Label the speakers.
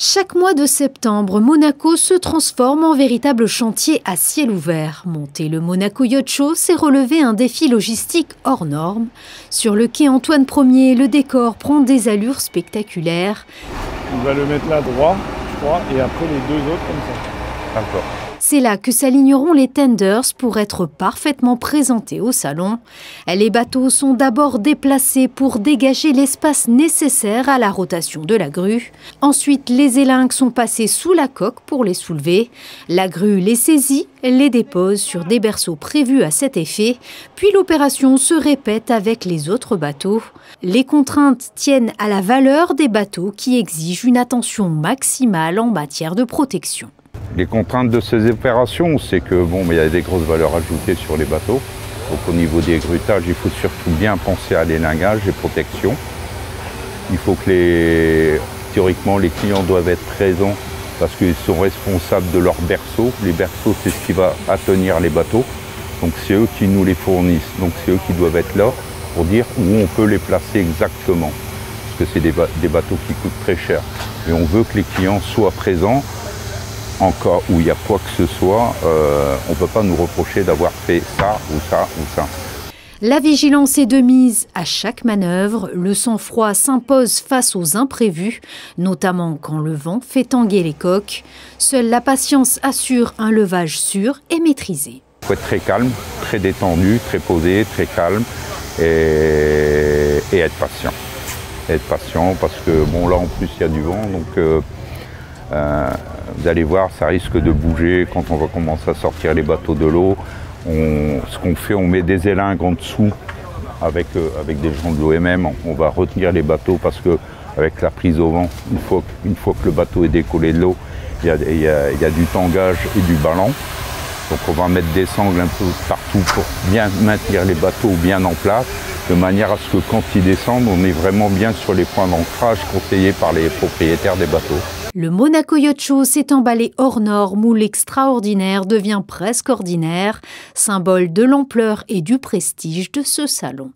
Speaker 1: Chaque mois de septembre, Monaco se transforme en véritable chantier à ciel ouvert. Monter le Monaco Yacht Show, c'est relever un défi logistique hors norme. Sur le quai Antoine Ier, le décor prend des allures spectaculaires.
Speaker 2: On va le mettre là droit, je crois, et après les deux autres comme ça. D'accord.
Speaker 1: C'est là que s'aligneront les tenders pour être parfaitement présentés au salon. Les bateaux sont d'abord déplacés pour dégager l'espace nécessaire à la rotation de la grue. Ensuite, les élingues sont passées sous la coque pour les soulever. La grue les saisit, les dépose sur des berceaux prévus à cet effet. Puis l'opération se répète avec les autres bateaux. Les contraintes tiennent à la valeur des bateaux qui exigent une attention maximale en matière de protection.
Speaker 3: Les contraintes de ces opérations, c'est que il y a des grosses valeurs ajoutées sur les bateaux. Donc au niveau des grutages, il faut surtout bien penser à l'élingage et protection. Il faut que théoriquement, les clients doivent être présents parce qu'ils sont responsables de leurs berceaux. Les berceaux, c'est ce qui va attenir les bateaux. Donc c'est eux qui nous les fournissent. Donc c'est eux qui doivent être là pour dire où on peut les placer exactement. Parce que c'est des bateaux qui coûtent très cher. Et on veut que les clients soient présents. En cas où il y a quoi que ce soit, on ne peut pas nous reprocher d'avoir fait ça ou ça ou ça.
Speaker 1: La vigilance est de mise à chaque manœuvre. Le sang-froid s'impose face aux imprévus, notamment quand le vent fait tanguer les coques. Seule la patience assure un levage sûr et maîtrisé.
Speaker 3: Il faut être très calme, très détendu, très posé, très calme et être patient. Être patient parce que là en plus il y a du vent, donc vous allez voir, ça risque de bouger quand on va commencer à sortir les bateaux de l'eau. Ce qu'on fait, on met des élingues en dessous avec des gens de l'OMM. On va retenir les bateaux parce que avec la prise au vent, une fois que le bateau est décollé de l'eau, il y a du tangage et du ballon. Donc on va mettre des sangles un peu partout pour bien maintenir les bateaux bien en place, de manière à ce que quand ils descendent, on est vraiment bien sur les points d'ancrage conseillés par les propriétaires des bateaux.
Speaker 1: Le Monaco Yacht Show s'est emballé hors norme où l'extraordinaire devient presque ordinaire, symbole de l'ampleur et du prestige de ce salon.